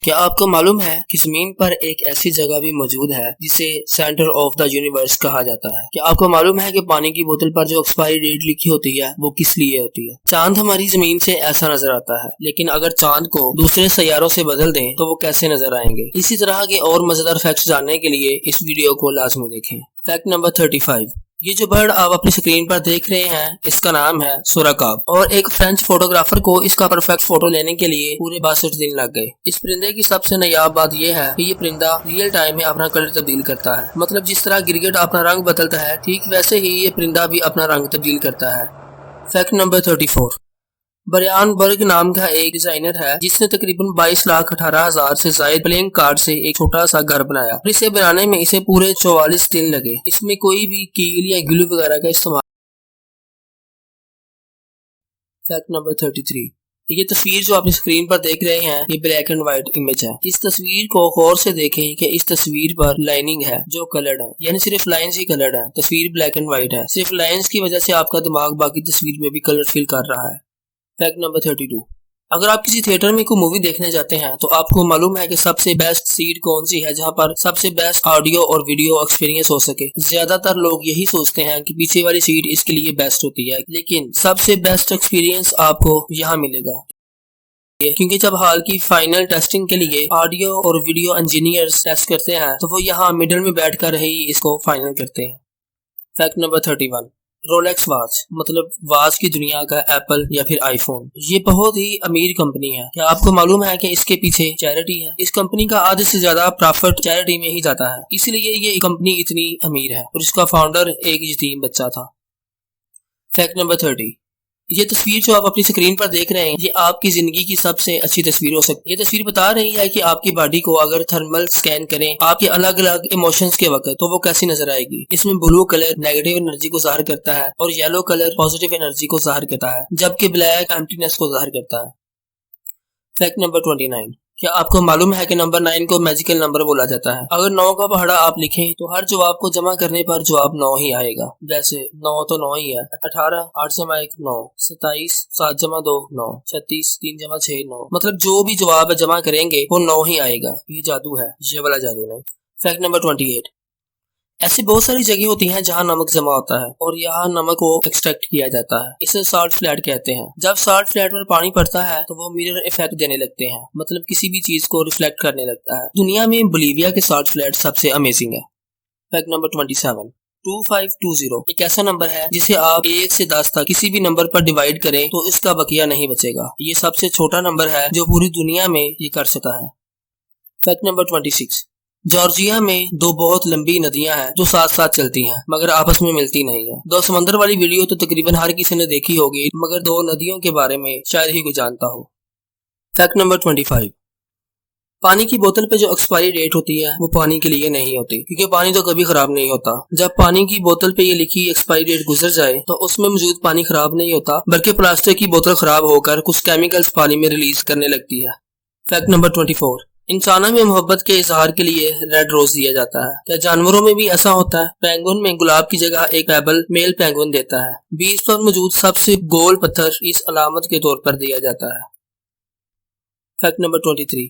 क्या आपको मालूम है कि जमीन पर एक ऐसी जगह भी मौजूद है जिसे सेंटर ऑफ द यूनिवर्स कहा जाता है। क्या आपको मालूम है कि पानी की बोतल पर जो एक्सपायरी डेट लिखी होती है वो किस लिए होती है। चांद हमारी जमीन से ऐसा नजर आता है, लेकिन अगर चांद को दूसरे सैयारों से बदल दें तो वो कैसे नजर आएंगे। इसी तरह के और मजेदार फैक्ट्स जानने के लिए इस वीडियो को लाजमी देखें। Fact number 35। ये जो बर्ड आप अपनी स्क्रीन पर देख रहे हैं इसका नाम है सुराकाब और एक फ्रेंच फोटोग्राफर को इसका परफेक्ट फोटो लेने के लिए पूरे 62 दिन लग गए। इस परिंदे की सबसे नायाब बात यह है कि ये परिंदा रियल टाइम में अपना कलर तब्दील करता है। मतलब जिस तरह गिरगिट अपना रंग बदलता है, ठीक वैसे ही ये परिंदा भी अपना रंग तब्दील करता है। Fact number 34। ब्रायन बर्ग नाम का एक डिजाइनर है जिसने तकरीबन 22,18,000 से ज्यादा प्लेइंग कार्ड से एक छोटा सा घर बनाया और इसे बनाने में इसे पूरे 44 दिन लगे। इसमें कोई भी कील या ग्लू वगैरह का इस्तेमाल। Fact number 33। ये तस्वीर जो आपने स्क्रीन पर देख रहे हैं ये ब्लैक एंड व्हाइट इमेज है। इस तस्वीर को गौर से देखें कि इस तस्वीर पर लाइनिंग है जो कलर्ड है, यानी सिर्फ लाइंस ही कलर्ड है। तस्वीर ब्लैक एंड व्हाइट है, सिर्फ लाइंस की वजह से आपका दिमाग बाकी तस्वीर में भी कलर फील कर रहा है। Fact number 32। अगर आप किसी थिएटर में कोई मूवी देखने जाते हैं तो आपको मालूम है कि सबसे बेस्ट सीट कौन सी है जहां पर सबसे बेस्ट ऑडियो और वीडियो एक्सपीरियंस हो सके। ज्यादातर लोग यही सोचते हैं कि पीछे वाली सीट इसके लिए बेस्ट होती है, लेकिन सबसे बेस्ट एक्सपीरियंस आपको यहाँ मिलेगा, क्योंकि जब हाल की फाइनल टेस्टिंग के लिए ऑडियो और वीडियो इंजीनियर्स टेस्ट करते हैं तो वो यहाँ मिडल में बैठकर ही इसको फाइनल करते हैं। Fact number 31। रोलेक्स वॉच मतलब वॉच की दुनिया का एप्पल या फिर आईफोन, ये बहुत ही अमीर कंपनी है। क्या आपको मालूम है कि इसके पीछे चैरिटी है। इस कंपनी का आधे से ज्यादा प्रॉफिट चैरिटी में ही जाता है, इसलिए ये कंपनी इतनी अमीर है और इसका फाउंडर एक यतीम बच्चा था। Fact number 30। ये तस्वीर जो आप अपनी स्क्रीन पर देख रहे हैं ये आपकी जिंदगी की सबसे अच्छी तस्वीर हो सकती है। ये तस्वीर बता रही है कि आपकी बॉडी को अगर थर्मल स्कैन करें आपके अलग अलग इमोशंस के वक्त तो वो कैसी नजर आएगी। इसमें ब्लू कलर नेगेटिव एनर्जी को जाहिर करता है और येलो कलर पॉजिटिव एनर्जी को जाहिर करता है, जबकि ब्लैक एम्प्टीनेस को जाहिर करता है। Fact number 29। क्या आपको मालूम है कि नंबर 9 को मैजिकल नंबर बोला जाता है। अगर 9 का पहाड़ा आप लिखें तो हर जवाब को जमा करने पर जवाब 9 ही आएगा। वैसे 9 तो 9 ही है। 18 8 जमा 1 9, 27 7 जमा 2 9, 36 3 जमा 6 9, मतलब जो भी जवाब जमा करेंगे वो 9 ही आएगा। ये जादू है, ये वाला जादू नहीं। Fact number 28। ऐसी बहुत सारी जगह होती हैं जहां नमक जमा होता है और यहाँ नमक को एक्सट्रैक्ट किया जाता है। इसे साल्ट फ्लैट कहते हैं। जब साल्ट फ्लैट पर पानी पड़ता है तो वो मिरर इफेक्ट देने लगते हैं, मतलब किसी भी चीज को रिफ्लेक्ट करने लगता है। दुनिया में बोलिविया के साल्ट फ्लैट सबसे अमेजिंग है। Fact number 27। 2520 एक ऐसा नंबर है जिसे आप 1 से 10 तक किसी भी नंबर पर डिवाइड करें तो इसका बकिया नहीं बचेगा। ये सबसे छोटा नंबर है जो पूरी दुनिया में ये कर सकता है। Fact number 26। जॉर्जिया में दो बहुत लंबी नदियां हैं जो साथ साथ चलती हैं मगर आपस में मिलती नहीं है। दो समंदर वाली वीडियो तो तकरीबन हर किसी ने देखी होगी, मगर दो नदियों के बारे में शायद ही कोई जानता हो। Fact number 25। पानी की बोतल पे जो एक्सपायरी डेट होती है वो पानी के लिए नहीं होती, क्योंकि पानी तो कभी खराब नहीं होता। जब पानी की बोतल पे ये लिखी एक्सपायरी डेट गुजर जाए तो उसमें मौजूद पानी खराब नहीं होता, बल्कि प्लास्टिक की बोतल खराब होकर कुछ केमिकल्स पानी में रिलीज करने लगती है। Fact number 24। इंसानों में मोहब्बत के इजहार के लिए रेड रोज दिया जाता है। क्या जानवरों में भी ऐसा होता है? पेंगुइन में गुलाब की जगह एक पेबल मेल पेंगुइन देता है। बीच पर मौजूद सबसे गोल पत्थर इस अलामत के तौर पर दिया जाता है। Fact number 23।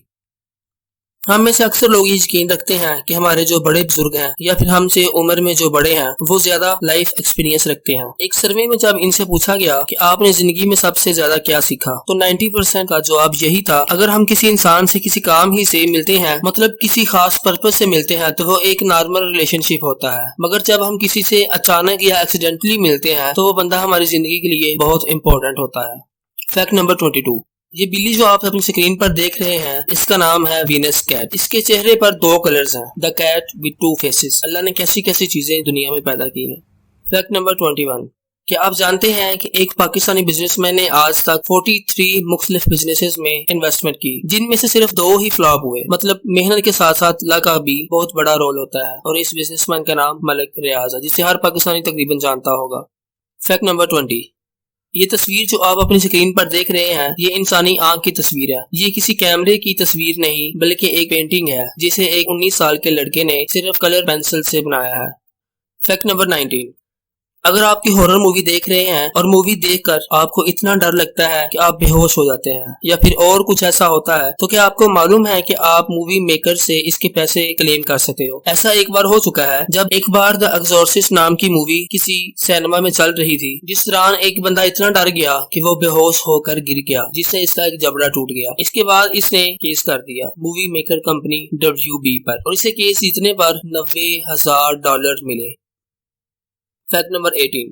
हम में से अक्सर लोग ये यकीन रखते हैं कि हमारे जो बड़े बुजुर्ग हैं या फिर हमसे उम्र में जो बड़े हैं वो ज्यादा लाइफ एक्सपीरियंस रखते हैं। एक सर्वे में जब इनसे पूछा गया कि आपने जिंदगी में सबसे ज्यादा क्या सीखा तो 90% का जवाब यही था, अगर हम किसी इंसान से किसी काम ही से मिलते हैं, मतलब किसी खास पर्पज से मिलते हैं, तो वो एक नॉर्मल रिलेशनशिप होता है। मगर जब हम किसी से अचानक या एक्सीडेंटली मिलते हैं तो वो बंदा हमारी जिंदगी के लिए बहुत इंपॉर्टेंट होता है। Fact number 22। ये बिल्ली जो आप अपनी स्क्रीन पर देख रहे हैं इसका नाम है वीनस कैट। इसके चेहरे पर दो कलर्स हैं, the cat with two faces. Allah ने कैसी कैसी चीजें दुनिया में पैदा की हैं। Fact number 21। क्या आप जानते हैं कि एक पाकिस्तानी बिजनेसमैन ने आज तक 43 मुख्तलिफ बिजनेसेस में इन्वेस्टमेंट की, जिनमें से सिर्फ 2 ही फ्लॉप हुए। मतलब मेहनत के साथ साथ लक का भी बहुत बड़ा रोल होता है और इस बिजनेसमैन का नाम मलिक रियाज है, जिसे हर पाकिस्तानी तकरीबन जानता होगा। Fact number 20। ये तस्वीर जो आप अपनी स्क्रीन पर देख रहे हैं ये इंसानी आंख की तस्वीर है। ये किसी कैमरे की तस्वीर नहीं बल्कि एक पेंटिंग है जिसे एक 19 साल के लड़के ने सिर्फ कलर पेंसिल से बनाया है। Fact number 19। अगर आपकी हॉरर मूवी देख रहे हैं और मूवी देखकर आपको इतना डर लगता है कि आप बेहोश हो जाते हैं या फिर और कुछ ऐसा होता है, तो क्या आपको मालूम है कि आप मूवी मेकर से इसके पैसे क्लेम कर सकते हो। ऐसा एक बार हो चुका है जब एक बार द एक्सॉर्सिस्ट नाम की मूवी किसी सिनेमा में चल रही थी, जिस दौरान एक बंदा इतना डर गया कि वो बेहोश होकर गिर गया, जिससे इसका एक जबड़ा टूट गया। इसके बाद इसने केस कर दिया मूवी मेकर कंपनी WB पर और इसे केस जीतने पर $90,000 मिले। Fact number 18।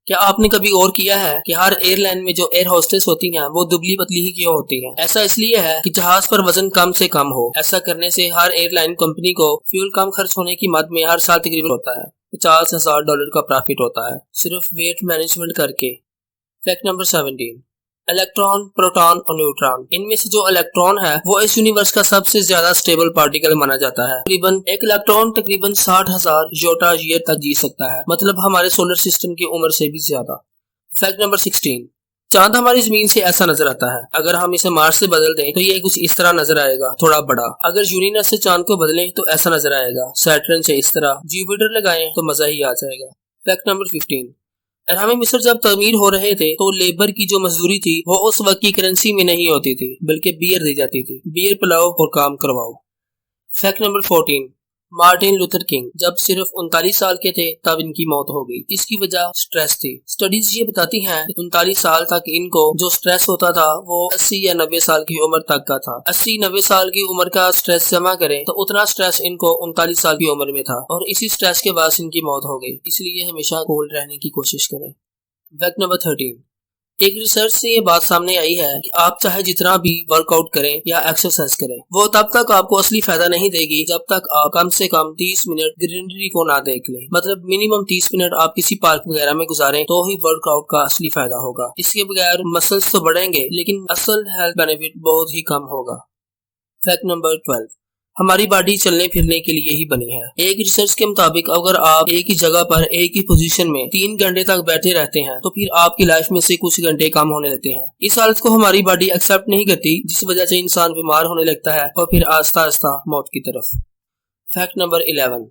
क्या आपने कभी गौर किया है कि हर एयरलाइन में जो एयर होस्टेस होती हैं वो दुबली पतली ही क्यों होती हैं? ऐसा इसलिए है कि जहाज पर वजन कम से कम हो। ऐसा करने से हर एयरलाइन कंपनी को फ्यूल कम खर्च होने की मद में हर साल तकरीबन होता है $50,000 का प्रॉफिट होता है सिर्फ वेट मैनेजमेंट करके। Fact number 17। इलेक्ट्रॉन, प्रोटॉन और न्यूट्रॉन, इनमें से जो इलेक्ट्रॉन है वो इस यूनिवर्स का सबसे ज्यादा स्टेबल पार्टिकल माना जाता है। तकरीबन एक इलेक्ट्रॉन तकरीबन 60,000 योटा ईयर तक जी सकता है, मतलब हमारे सोलर सिस्टम की उम्र से भी ज्यादा। Fact number 16। चांद हमारी जमीन से ऐसा नजर आता है। अगर हम इसे मार्स से बदल दें तो ये कुछ इस तरह नजर आएगा, थोड़ा बड़ा। अगर यूरेनस से चांद को बदलें तो ऐसा नजर आएगा, सैटर्न से इस तरह। जुपिटर लगाएं तो मजा ही आ जाएगा। Fact number 15। हमें मिस्र जब तमीर हो रहे थे तो लेबर की जो मजदूरी थी वो उस वक्त की करेंसी में नहीं होती थी, बल्कि बियर दी जाती थी। बियर पिलाओ और काम करवाओ। Fact number 14। Martin Luther king जब सिर्फ 39 साल के थे तब इनकी मौत हो गई। इसकी वजह स्ट्रेस थी। स्टडीज ये बताती हैं कि 39 साल तक इनको जो स्ट्रेस होता था वो 80 या 90 साल की उम्र तक का था। 80-90 साल की उम्र का स्ट्रेस जमा करें तो उतना स्ट्रेस इनको 39 साल की उम्र में था और इसी स्ट्रेस के बाद इनकी मौत हो गई। इसलिए हमेशा कूल रहने की कोशिश करें। Fact number 13। एक रिसर्च से ये बात सामने आई है कि आप चाहे जितना भी वर्कआउट करें या एक्सरसाइज करें, वो तब तक आपको असली फायदा नहीं देगी जब तक आप कम से कम 30 मिनट ग्रीनरी को ना देख लें। मतलब मिनिमम 30 मिनट आप किसी पार्क वगैरह में गुजारें तो ही वर्कआउट का असली फायदा होगा। इसके बगैर मसल्स तो बढ़ेंगे लेकिन असल हेल्थ बेनिफिट बहुत ही कम होगा। Fact number 12। हमारी बॉडी चलने फिरने के लिए ही बनी है। एक रिसर्च के मुताबिक अगर आप एक ही जगह पर एक ही पोजीशन में 3 घंटे तक बैठे रहते हैं तो फिर आपकी लाइफ में से कुछ घंटे कम होने लगते हैं। इस हालत को हमारी बॉडी एक्सेप्ट नहीं करती, जिस वजह से इंसान बीमार होने लगता है और फिर आस्ता आस्ता मौत की तरफ। Fact number 11।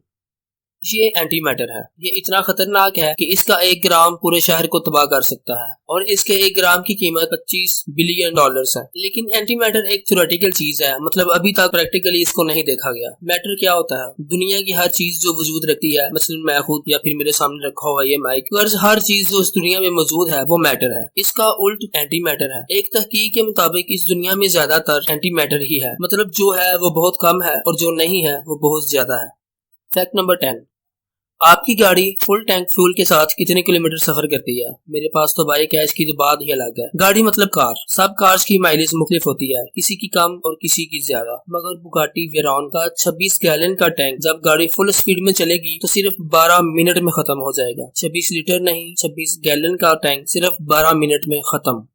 ये एंटी मैटर है। ये इतना खतरनाक है कि इसका 1 ग्राम पूरे शहर को तबाह कर सकता है और इसके 1 ग्राम की कीमत $25 बिलियन है। लेकिन एंटी मैटर एक थ्योरेटिकल चीज है, मतलब अभी तक प्रैक्टिकली इसको नहीं देखा गया। मैटर क्या होता है? दुनिया की हर चीज जो वजूद रखती है, मसलन मैं खुद या फिर मेरे सामने रखा हुआ ये माइक, हर चीज जो इस दुनिया में मौजूद है वो मैटर है। इसका उल्ट एंटी मैटर है। एक तहकीक के मुताबिक इस दुनिया में ज्यादातर एंटी मैटर ही है, मतलब जो है वो बहुत कम है और जो नहीं है वो बहुत ज्यादा है। Fact number 10। आपकी गाड़ी फुल टैंक फ्यूल के साथ कितने किलोमीटर सफर करती है? मेरे पास तो बाइक है, इसकी तो बात ही अलग है। गाड़ी मतलब कार। सब कार्स की माइलेज मुख्तलिफ होती है, किसी की कम और किसी की ज्यादा, मगर बुगाटी वेरॉन का 26 गैलन का टैंक जब गाड़ी फुल स्पीड में चलेगी तो सिर्फ 12 मिनट में खत्म हो जाएगा। 26 लीटर नहीं, 26 गैलन का टैंक सिर्फ 12 मिनट में खत्म।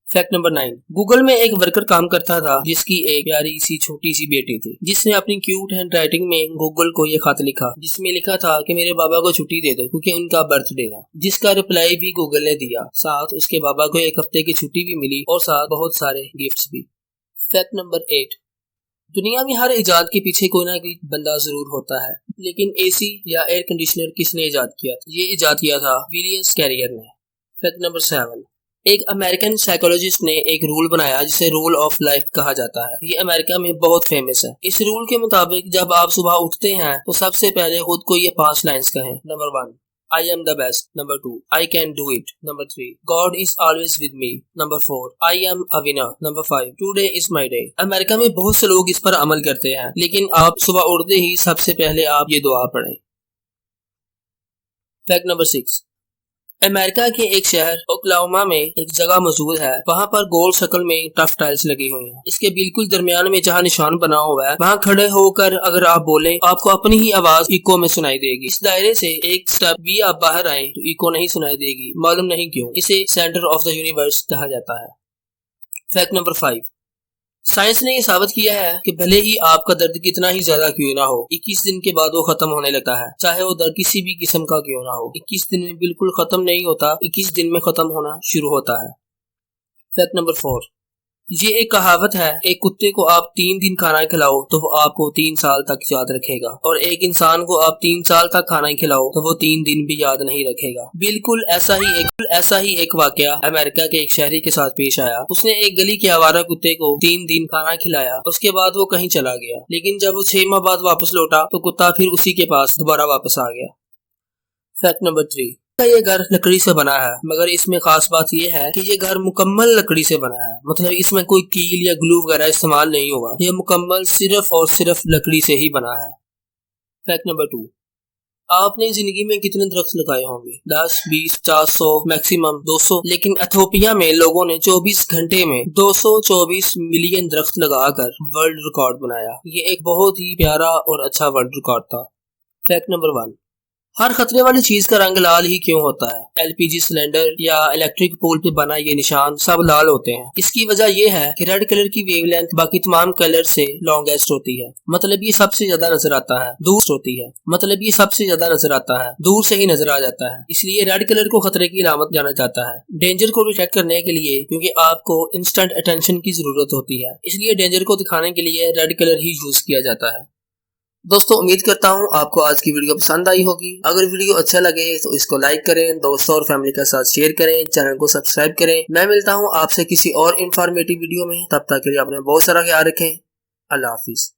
Fact number 9। गूगल में एक वर्कर काम करता था जिसकी एक प्यारी सी छोटी सी बेटी थी, जिसने अपनी क्यूट हैंड राइटिंग में गूगल को ये खत लिखा, जिसमें लिखा था कि मेरे बाबा को छुट्टी दे दो क्योंकि उनका बर्थडे था, जिसका रिप्लाई भी गूगल ने दिया। साथ उसके बाबा को 1 हफ्ते की छुट्टी भी मिली और साथ बहुत सारे गिफ्ट्स भी। Fact number 8। दुनिया में हर इजाद के पीछे कोई ना कोई बंदा जरूर होता है, लेकिन एसी या एयर कंडीशनर किसने इजाद किया? ये इजाद किया था विलियम कैरियर ने। Fact number 7। एक अमेरिकन साइकोलॉजिस्ट ने एक रूल बनाया जिसे रूल ऑफ लाइफ कहा जाता है। ये अमेरिका में बहुत फेमस है। इस रूल के मुताबिक जब आप सुबह उठते हैं तो सबसे पहले खुद को ये 5 लाइन्स कहें। Number 1, I am the best. Number 2, I can do it. Number 3, God is always with me. Number 4, I am a winner. Number 5, today is my day. America में बहुत से लोग इस पर अमल करते हैं, लेकिन आप सुबह उठते ही सबसे पहले आप ये दुआ पढ़ें। Fact number 6। अमेरिका के एक शहर ओक्लाहोमा में एक जगह मौजूद है। वहाँ पर गोल शक्ल में टफ टाइल्स लगी हुई हैं। इसके बिल्कुल दरमियान में जहाँ निशान बना हुआ है वहाँ खड़े होकर अगर आप बोलें आपको अपनी ही आवाज इको में सुनाई देगी। इस दायरे से एक स्टेप भी आप बाहर आए तो इको नहीं सुनाई देगी, मालूम नहीं क्यों। इसे सेंटर ऑफ द यूनिवर्स कहा जाता है। Fact number 5। साइंस ने ये साबित किया है कि भले ही आपका दर्द कितना ही ज्यादा क्यों ना हो, 21 दिन के बाद वो खत्म होने लगता है, चाहे वो दर्द किसी भी किस्म का क्यों ना हो। 21 दिन में बिल्कुल खत्म नहीं होता, 21 दिन में खत्म होना शुरू होता है। Fact number 4। ये एक कहावत है, एक कुत्ते को आप 3 दिन खाना खिलाओ तो वो आपको 3 साल तक याद रखेगा, और एक इंसान को आप 3 साल तक खाना खिलाओ तो वो 3 दिन भी याद नहीं रखेगा। बिल्कुल ऐसा ही एक वाकया अमेरिका के एक शहरी के साथ पेश आया। उसने एक गली के आवारा कुत्ते को 3 दिन खाना खिलाया, उसके बाद वो कहीं चला गया, लेकिन जब वो 6 माह बाद वापस लौटा तो कुत्ता फिर उसी के पास दोबारा वापस आ गया। फैक्ट नंबर 3, ये घर लकड़ी से बना है, मगर इसमें खास बात यह है कि ये घर मुकम्मल लकड़ी से बना है। मतलब इसमें कोई कील या ग्लू वगैरह इस्तेमाल नहीं हुआ, ये मुकम्मल सिर्फ और सिर्फ लकड़ी से ही बना है। फैक्ट नंबर 2, आपने जिंदगी में कितने दरख्त लगाए होंगे? 10, 20, 400, मैक्सिमम 200। लेकिन इथियोपिया में लोगों ने 24 घंटे में 224 मिलियन दरख्त लगाकर वर्ल्ड रिकॉर्ड बनाया। ये एक बहुत ही प्यारा और अच्छा वर्ल्ड रिकॉर्ड था। फैक्ट नंबर 1, हर खतरे वाली चीज का रंग लाल ही क्यों होता है? एलपीजी सिलेंडर या इलेक्ट्रिक पोल पे बना ये निशान सब लाल होते हैं। इसकी वजह ये है कि रेड कलर की वेवलेंथ बाकी तमाम कलर से लॉन्गेस्ट होती है, मतलब ये सबसे ज्यादा नजर आता है। दूर से ही नजर आ जाता है, इसलिए रेड कलर को खतरे की अलामत जाना जाता है। डेंजर को डिटेक्ट करने के लिए, क्योंकि आपको इंस्टेंट अटेंशन की जरूरत होती है, इसलिए डेंजर को दिखाने के लिए रेड कलर ही यूज किया जाता है। दोस्तों, उम्मीद करता हूँ आपको आज की वीडियो पसंद आई होगी। अगर वीडियो अच्छा लगे तो इसको लाइक करें, दोस्तों और फैमिली के साथ शेयर करें, चैनल को सब्सक्राइब करें। मैं मिलता हूँ आपसे किसी और इंफॉर्मेटिव वीडियो में, तब तक के लिए अपना बहुत सारा ख्याल रखें। अल्लाह हाफिज।